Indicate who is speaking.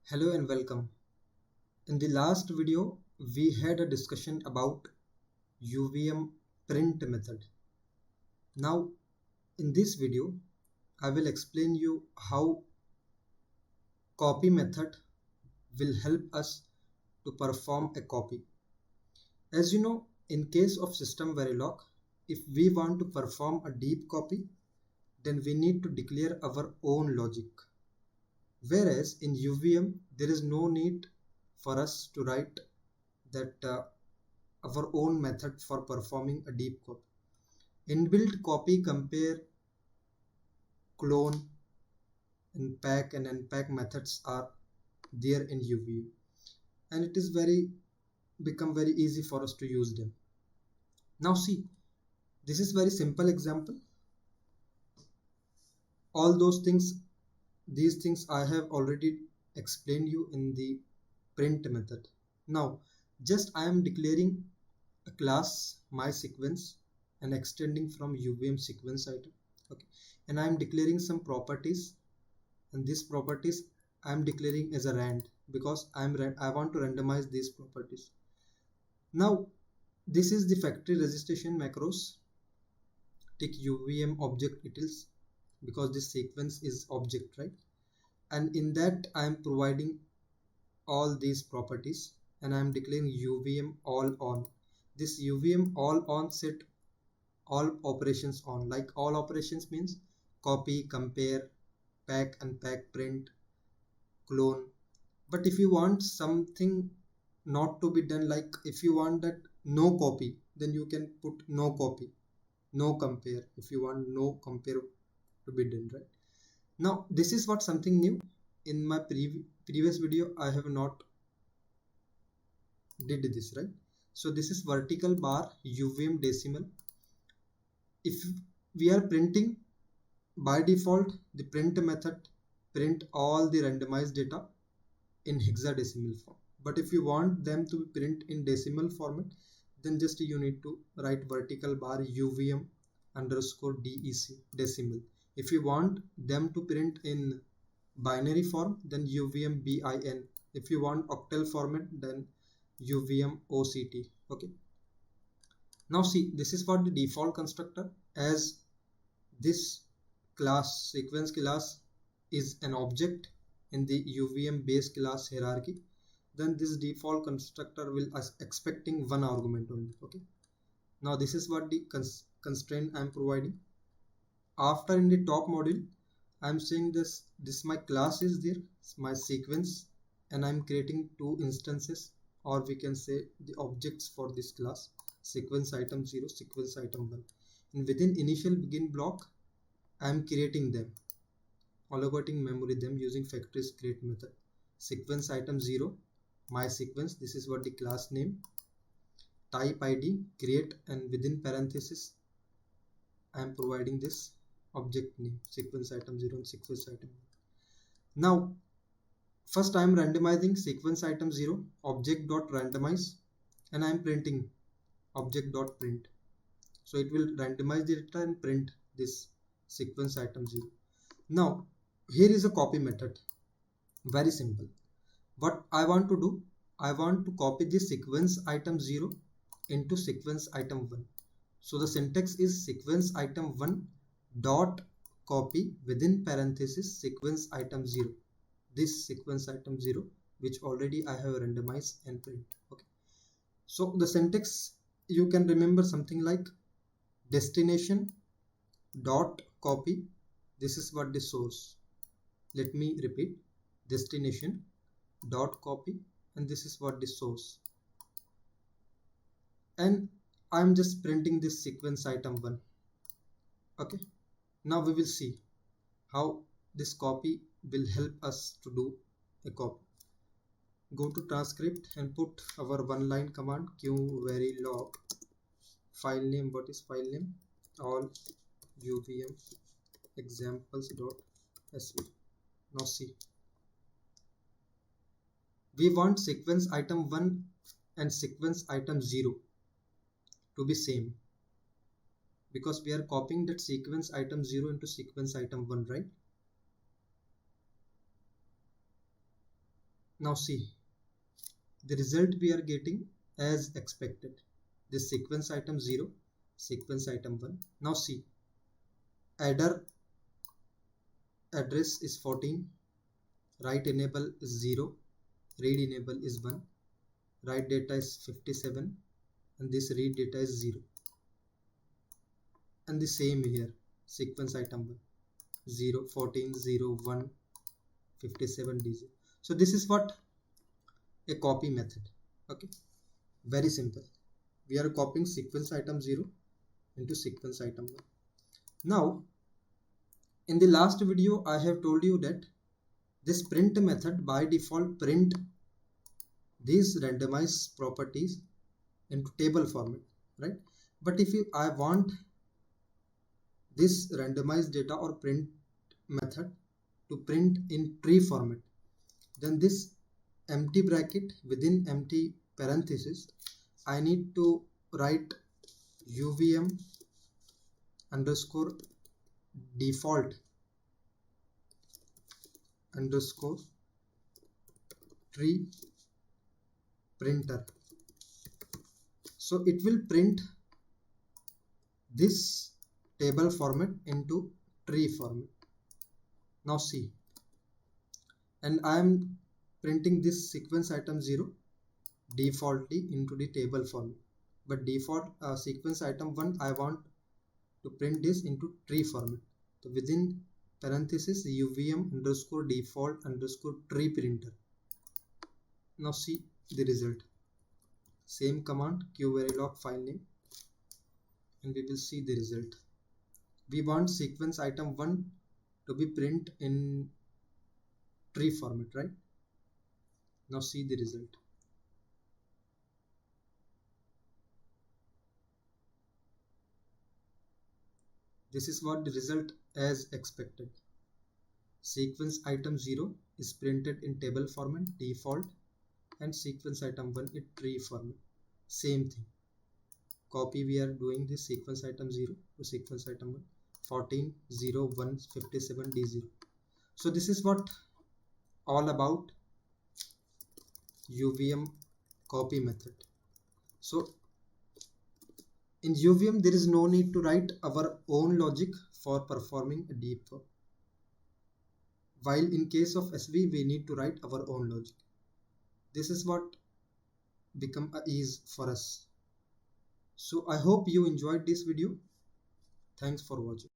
Speaker 1: Hello and welcome. In the last video, we had a discussion about UVM print method. Now, in this video, I will explain you how copy method will help us to perform a copy. As you know, in case of system Verilog, if we want to perform a deep copy, then we need to declare our own logic. Whereas in UVM, there is no need for us to write that our own method for performing a deep copy. Inbuilt copy, compare, clone, and pack and unpack methods are there in UVM, and it is become very easy for us to use them. Now see, this is very simple example. All these things I have already explained you in the print method. Now just I am declaring a class my sequence and extending from UVM sequence item. Okay, and I am declaring some properties, and these properties I am declaring as a rand because I want to randomize these properties. Now this is the factory registration macros. Take UVM object details because this sequence is object, right? And in that I am providing all these properties, and I am declaring UVM all on. This UVM all on set all operations on. Like all operations means copy, compare, pack, unpack, print, clone. But if you want something not to be done, like if you want that no copy, then you can put no copy, no compare. If you want no compare to be done, right? Now this is what something new. In my previous video I have not did this, right? So this is vertical bar UVM decimal. If we are printing, by default the print method print all the randomized data in hexadecimal form. But if you want them to print in decimal format, then just you need to write vertical bar UVM underscore DEC decimal. If you want them to print in binary form, then UVM BIN. If you want octal format, then UVM OCT. Okay. Now see, this is for the default constructor. As this class sequence class is an object in the UVM base class hierarchy, then this default constructor will expecting one argument only. Okay. Now this is what the constraint I am providing. After in the top module, I am saying this my class is there, my sequence, and I am creating two instances, or we can say the objects for this class, sequence item 0, sequence item 1. And within initial begin block, I am creating them, allocating memory them using factories create method. Sequence item 0, my sequence, this is what the class name, type ID, create, and within parenthesis I am providing this object name, sequence item 0 and sequence item 1. Now first I am randomizing sequence item 0 object.randomize, and I am printing object.print. So it will randomize the data and print this sequence item 0. Now here is a copy method, very simple. What I want to do, I want to copy the sequence item 0 into sequence item 1. So the syntax is sequence item 1 dot copy within parenthesis sequence item 0. This sequence item 0 which already I have randomized and print. Okay. So the syntax you can remember something like destination dot copy. This is what the source. Let me repeat, destination dot copy, and this is what the source. And I'm just printing this sequence item 1. Okay. Now we will see how this copy will help us to do a copy. Go to transcript and put our one line command qverilog file name. What is file name? All UVM examples.sv. Now see, we want sequence item 1 and sequence item 0 to be same, because we are copying that sequence item 0 into sequence item 1, right? Now see, the result we are getting as expected. This sequence item 0, sequence item 1. Now see, adder address is 14, write enable is 0, read enable is 1, write data is 57, and this read data is 0. And the same here, sequence item 1, 0, 14, 0, 1, 57 DZ. So this is what a copy method. Okay, very simple. We are copying sequence item 0 into sequence item 1. Now, in the last video, I have told you that this print method by default print these randomized properties into table format, right? But if I want this randomized data or print method to print in tree format, then this empty bracket within empty parenthesis, I need to write UVM underscore default underscore tree printer. So it will print this table format into tree format. Now see, and I am printing this sequence item 0 defaultly into the table format, but default sequence item 1 I want to print this into tree format. So within parenthesis UVM underscore default underscore tree printer. Now see the result. Same command qverilog file name, and we will see the result. We want sequence item 1 to be print in tree format, right? Now see the result. This is what the result as expected. Sequence item 0 is printed in table format default, and sequence item 1 in tree format. Same thing. Copy we are doing this sequence item 0 to sequence item 1, 14, 0, 1, 57 D0. So this is what all about UVM copy method. So in UVM there is no need to write our own logic for performing a deep work, while in case of SV we need to write our own logic. This is what become a ease for us. So I hope you enjoyed this video. Thanks for watching.